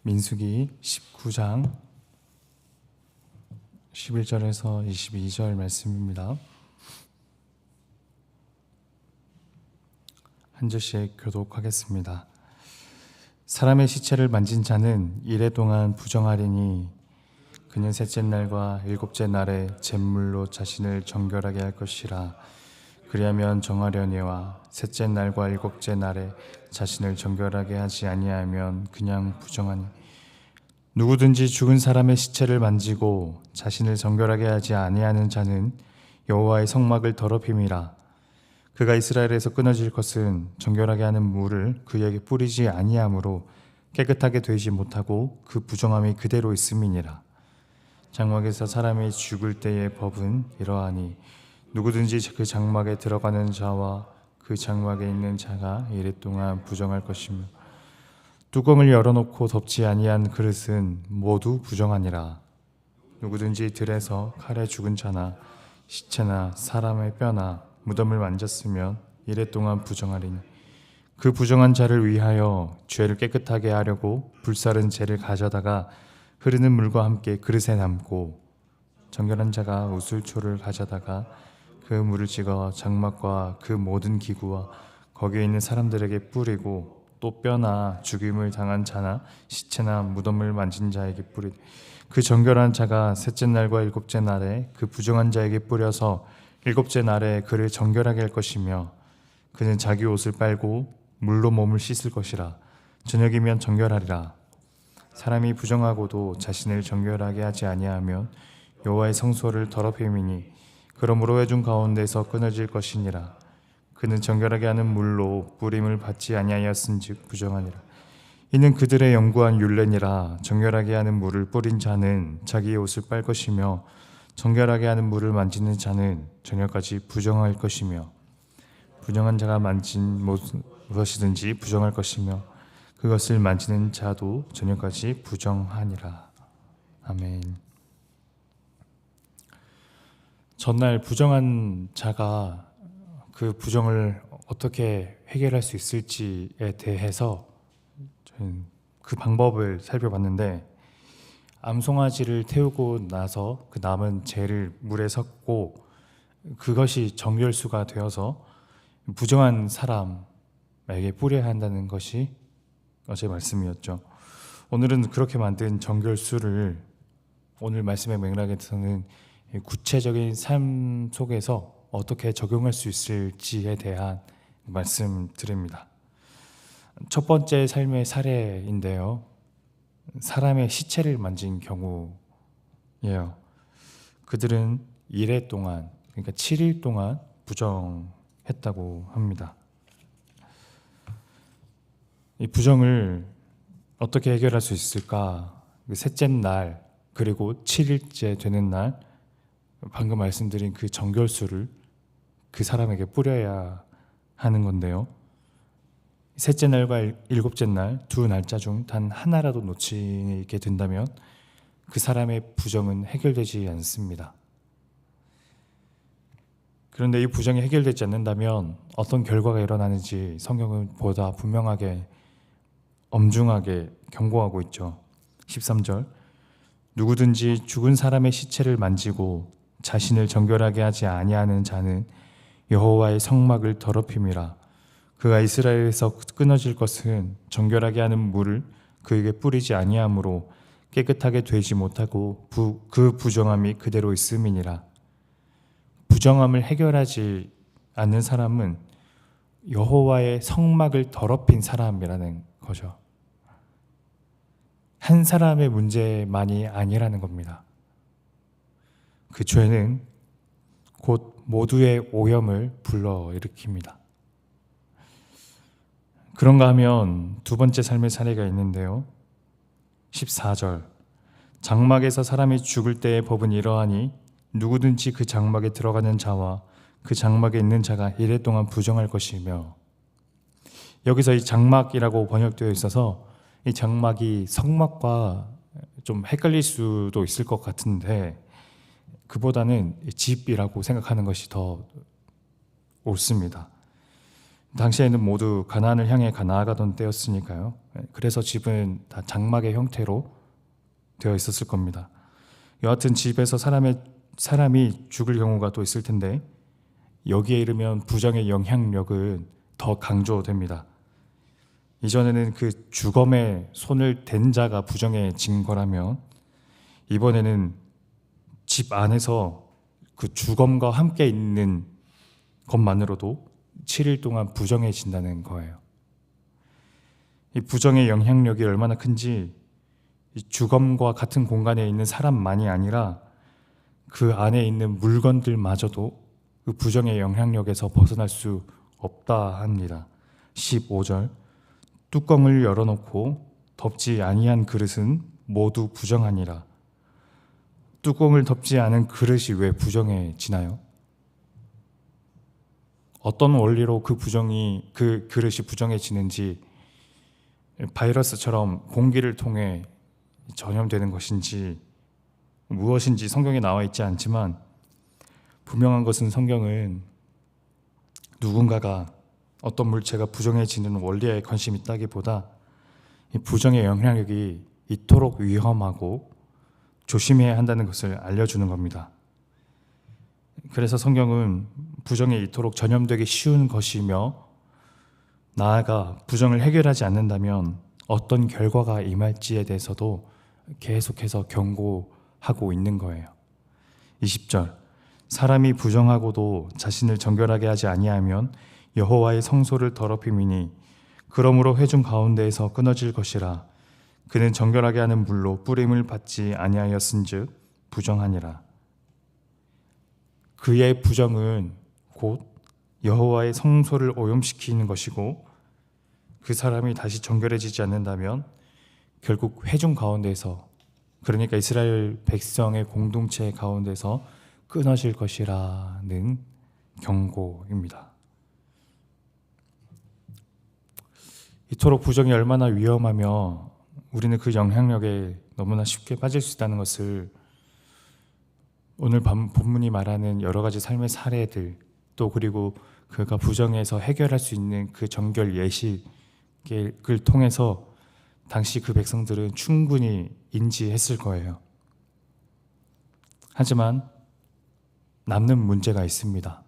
민수기 19장 11절에서 22절 말씀입니다. 한 절씩 교독하겠습니다. 사람의 시체를 만진 자는 이레 동안 부정하리니 그는 셋째 날과 일곱째 날에 잿물로 자신을 정결하게 할 것이라. 그리하면 정하려니와 셋째 날과 일곱째 날에 자신을 정결하게 하지 아니하면 그냥 부정하니. 누구든지 죽은 사람의 시체를 만지고 자신을 정결하게 하지 아니하는 자는 여호와의 성막을 더럽힘이라. 그가 이스라엘에서 끊어질 것은 정결하게 하는 물을 그에게 뿌리지 아니하므로 깨끗하게 되지 못하고 그 부정함이 그대로 있음이니라. 장막에서 사람이 죽을 때의 법은 이러하니 누구든지 그 장막에 들어가는 자와 그 장막에 있는 자가 이레 동안 부정할 것이며 뚜껑을 열어놓고 덮지 아니한 그릇은 모두 부정하니라. 누구든지 들에서 칼에 죽은 자나 시체나 사람의 뼈나 무덤을 만졌으면 이레 동안 부정하리니 그 부정한 자를 위하여 죄를 깨끗하게 하려고 불사른 재를 가져다가 흐르는 물과 함께 그릇에 담고 정결한 자가 우슬초를 가져다가 그 물을 찍어 장막과 그 모든 기구와 거기에 있는 사람들에게 뿌리고 또 뼈나 죽임을 당한 자나 시체나 무덤을 만진 자에게 뿌리되 그 정결한 자가 셋째 날과 일곱째 날에 그 부정한 자에게 뿌려서 일곱째 날에 그를 정결하게 할 것이며 그는 자기 옷을 빨고 물로 몸을 씻을 것이라. 저녁이면 정결하리라. 사람이 부정하고도 자신을 정결하게 하지 아니하면 여호와의 성소를 더럽힘이니 그러므로 회중 가운데서 끊어질 것이니라. 그는 정결하게 하는 물로 뿌림을 받지 아니하였은즉 부정하니라. 이는 그들의 영구한 율례니라. 정결하게 하는 물을 뿌린 자는 자기의 옷을 빨 것이며 정결하게 하는 물을 만지는 자는 저녁까지 부정할 것이며 부정한 자가 만진 무엇이든지 부정할 것이며 그것을 만지는 자도 저녁까지 부정하니라. 아멘. 전날 부정한 자가 그 부정을 어떻게 해결할 수 있을지에 대해서 저는 그 방법을 살펴봤는데, 암송아지를 태우고 나서 그 남은 재를 물에 섞고 그것이 정결수가 되어서 부정한 사람에게 뿌려야 한다는 것이 어제 말씀이었죠. 오늘은 그렇게 만든 정결수를 오늘 말씀의 맥락에서는 구체적인 삶 속에서 어떻게 적용할 수 있을지에 대한 말씀 드립니다. 첫 번째 삶의 사례인데요, 사람의 시체를 만진 경우예요. 그들은 이레 동안, 그러니까 7일 동안 부정했다고 합니다. 이 부정을 어떻게 해결할 수 있을까? 셋째 날 그리고 7일째 되는 날, 방금 말씀드린 그 정결수를 그 사람에게 뿌려야 하는 건데요, 셋째 날과 일곱째 날 두 날짜 중 단 하나라도 놓치게 된다면 그 사람의 부정은 해결되지 않습니다. 그런데 이 부정이 해결되지 않는다면 어떤 결과가 일어나는지 성경은 보다 분명하게 엄중하게 경고하고 있죠. 13절, 누구든지 죽은 사람의 시체를 만지고 자신을 정결하게 하지 아니하는 자는 여호와의 성막을 더럽힘이라. 그가 이스라엘에서 끊어질 것은 정결하게 하는 물을 그에게 뿌리지 아니하므로 깨끗하게 되지 못하고 그 부정함이 그대로 있음이니라. 부정함을 해결하지 않는 사람은 여호와의 성막을 더럽힌 사람이라는 거죠. 한 사람의 문제만이 아니라는 겁니다. 그 죄는 곧 모두의 오염을 불러일으킵니다. 그런가 하면 두 번째 삶의 사례가 있는데요, 14절, 장막에서 사람이 죽을 때의 법은 이러하니 누구든지 그 장막에 들어가는 자와 그 장막에 있는 자가 이레 동안 부정할 것이며. 여기서 이 장막이라고 번역되어 있어서 이 장막이 성막과 좀 헷갈릴 수도 있을 것 같은데, 그보다는 집이라고 생각하는 것이 더 옳습니다. 당시에는 모두 가나안을 향해 나아가던 때였으니까요. 그래서 집은 다 장막의 형태로 되어 있었을 겁니다. 여하튼 집에서 사람이 죽을 경우가 또 있을 텐데 여기에 이르면 부정의 영향력은 더 강조됩니다. 이전에는 그 주검에 손을 댄 자가 부정해진 거라면 이번에는 집 안에서 그 주검과 함께 있는 것만으로도 7일 동안 부정해진다는 거예요. 이 부정의 영향력이 얼마나 큰지 이 주검과 같은 공간에 있는 사람만이 아니라 그 안에 있는 물건들마저도 그 부정의 영향력에서 벗어날 수 없다 합니다. 15절 뚜껑을 열어놓고 덮지 아니한 그릇은 모두 부정하니라. 뚜껑을 덮지 않은 그릇이 왜 부정해지나요? 어떤 원리로 그 그릇이 부정해지는지 바이러스처럼 공기를 통해 전염되는 것인지 무엇인지 성경에 나와 있지 않지만 분명한 것은 성경은 누군가가 어떤 물체가 부정해지는 원리에 관심이 있다기보다 이 부정의 영향력이 이토록 위험하고 조심해야 한다는 것을 알려주는 겁니다. 그래서 성경은 부정이 이토록 전염되기 쉬운 것이며 나아가 부정을 해결하지 않는다면 어떤 결과가 임할지에 대해서도 계속해서 경고하고 있는 거예요. 20절 사람이 부정하고도 자신을 정결하게 하지 아니하면 여호와의 성소를 더럽힘이니 그러므로 회중 가운데에서 끊어질 것이라. 그는 정결하게 하는 물로 뿌림을 받지 아니하였은즉 부정하니라. 그의 부정은 곧 여호와의 성소를 오염시키는 것이고 그 사람이 다시 정결해지지 않는다면 결국 회중 가운데서, 그러니까 이스라엘 백성의 공동체 가운데서 끊어질 것이라는 경고입니다. 이토록 부정이 얼마나 위험하며 우리는 그 영향력에 너무나 쉽게 빠질 수 있다는 것을 오늘 본문이 말하는 여러 가지 삶의 사례들, 또 그리고 그가 부정에서 해결할 수 있는 그 정결 예식을 통해서 당시 그 백성들은 충분히 인지했을 거예요. 하지만 남는 문제가 있습니다.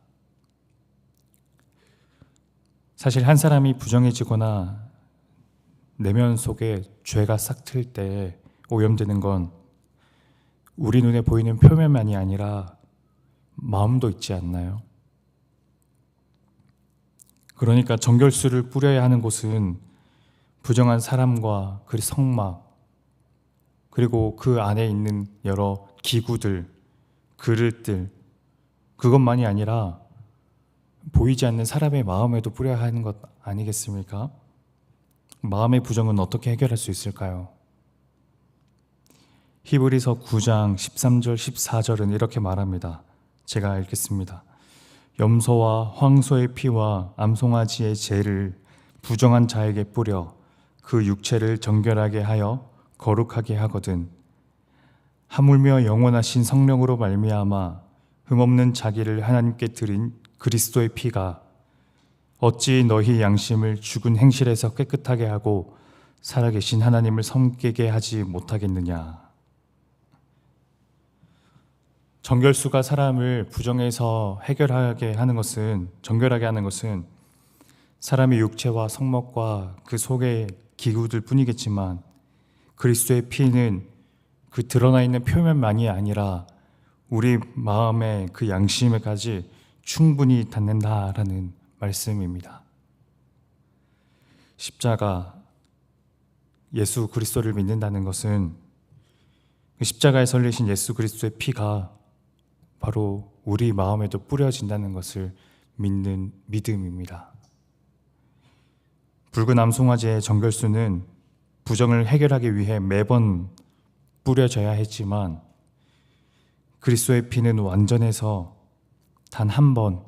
사실 한 사람이 부정해지거나 내면 속에 죄가 싹 틀 때 오염되는 건 우리 눈에 보이는 표면만이 아니라 마음도 있지 않나요? 그러니까 정결수를 뿌려야 하는 곳은 부정한 사람과 그 성막, 그리고 그 안에 있는 여러 기구들, 그릇들, 그것만이 아니라 보이지 않는 사람의 마음에도 뿌려야 하는 것 아니겠습니까? 마음의 부정은 어떻게 해결할 수 있을까요? 히브리서 9장 13절 14절은 이렇게 말합니다. 제가 읽겠습니다. 염소와 황소의 피와 암송아지의 재를 부정한 자에게 뿌려 그 육체를 정결하게 하여 거룩하게 하거든. 하물며 영원하신 성령으로 말미암아 흠없는 자기를 하나님께 드린 그리스도의 피가 어찌 너희 양심을 죽은 행실에서 깨끗하게 하고 살아계신 하나님을 섬기게 하지 못하겠느냐. 정결수가 사람을 부정해서 해결하게 하는 것은, 정결하게 하는 것은 사람의 육체와 성목과 그 속의 기구들 뿐이겠지만 그리스도의 피는 그 드러나 있는 표면만이 아니라 우리 마음의 그 양심에까지 충분히 닿는다라는 말씀입니다. 십자가, 예수 그리스도를 믿는다는 것은 그 십자가에 설리신 예수 그리스도의 피가 바로 우리 마음에도 뿌려진다는 것을 믿는 믿음입니다. 붉은 암송아지의 정결수는 부정을 해결하기 위해 매번 뿌려져야 했지만 그리스도의 피는 완전해서 단 한 번,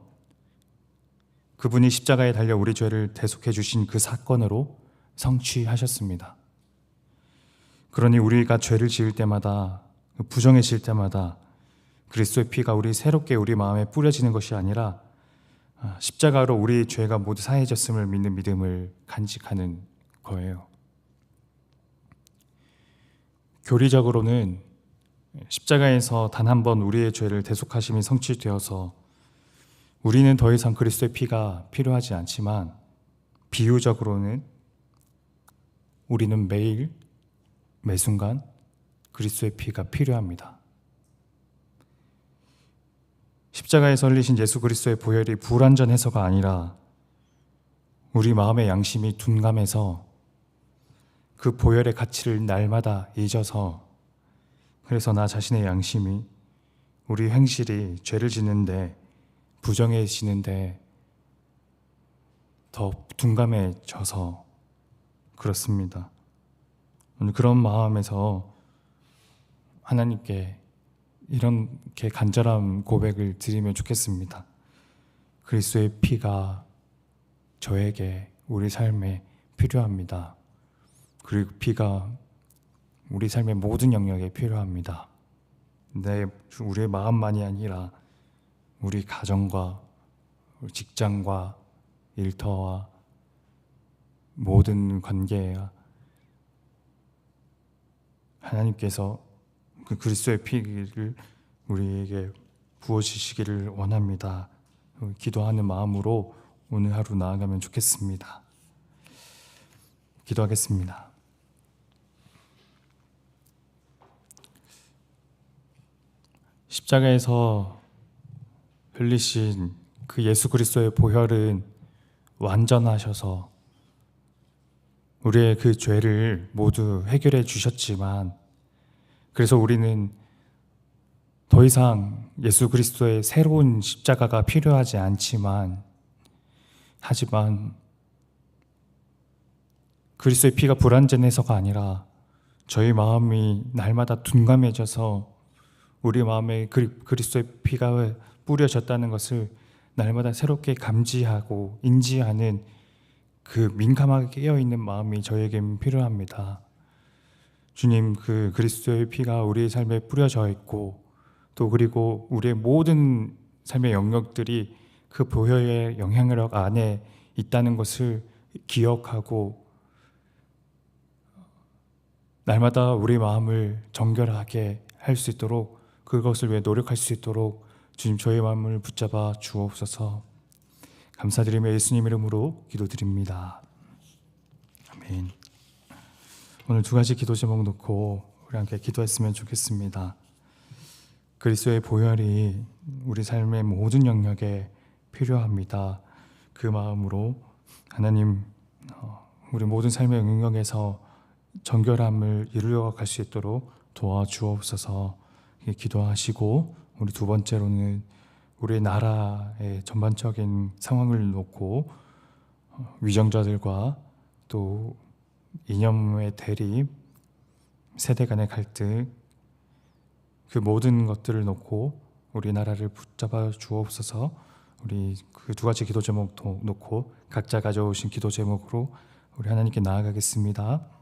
그분이 십자가에 달려 우리 죄를 대속해 주신 그 사건으로 성취하셨습니다. 그러니 우리가 죄를 지을 때마다, 부정해질 때마다 그리스도의 피가 새롭게 우리 마음에 뿌려지는 것이 아니라 십자가로 우리 죄가 모두 사해졌음을 믿는 믿음을 간직하는 거예요. 교리적으로는 십자가에서 단 한 번 우리의 죄를 대속하심이 성취되어서 우리는 더 이상 그리스도의 피가 필요하지 않지만, 비유적으로는 우리는 매일 매순간 그리스도의 피가 필요합니다. 십자가에서 흘리신 예수 그리스도의 보혈이 불완전해서가 아니라 우리 마음의 양심이 둔감해서 그 보혈의 가치를 날마다 잊어서, 그래서 나 자신의 양심이, 우리 행실이 죄를 짓는데, 부정해지는데 더 둔감해져서 그렇습니다. 오늘 그런 마음에서 하나님께 이렇게 간절한 고백을 드리면 좋겠습니다. 그리스도의 피가 저에게, 우리 삶에 필요합니다. 그리고 피가 우리 삶의 모든 영역에 필요합니다. 우리의 마음만이 아니라 우리 가정과 직장과 일터와 모든 관계와 하나님께서 그 그리스도의 피를 우리에게 부어주시기를 원합니다. 기도하는 마음으로 오늘 하루 나아가면 좋겠습니다. 기도하겠습니다. 십자가에서 흘리신 그 예수 그리스도의 보혈은 완전하셔서 우리의 그 죄를 모두 해결해 주셨지만, 그래서 우리는 더 이상 예수 그리스도의 새로운 십자가가 필요하지 않지만, 하지만 그리스도의 피가 불완전해서가 아니라 저희 마음이 날마다 둔감해져서 우리 마음에 그리스도의 피가 뿌려졌다는 것을 날마다 새롭게 감지하고 인지하는 그 민감하게 깨어있는 마음이 저에겐 필요합니다. 주님, 그 그리스도의 피가 우리의 삶에 뿌려져 있고, 또 그리고 우리의 모든 삶의 영역들이 그 보혈의 영향력 안에 있다는 것을 기억하고 날마다 우리 마음을 정결하게 할 수 있도록, 그것을 위해 노력할 수 있도록 주님, 저의 마음을 붙잡아 주옵소서. 감사드리며 예수님 이름으로 기도드립니다. 아멘. 오늘 두 가지 기도 제목 놓고 우리 함께 기도했으면 좋겠습니다. 그리스도의 보혈이 우리 삶의 모든 영역에 필요합니다. 그 마음으로 하나님, 우리 모든 삶의 영역에서 정결함을 이루어 갈 수 있도록 도와주옵소서 기도하시고, 우리 두 번째로는 우리 나라의 전반적인 상황을 놓고 위정자들과 또 이념의 대립, 세대 간의 갈등, 그 모든 것들을 놓고 우리나라를 붙잡아 주옵소서. 우리 그 두 가지 기도 제목도 놓고 각자 가져오신 기도 제목으로 우리 하나님께 나아가겠습니다.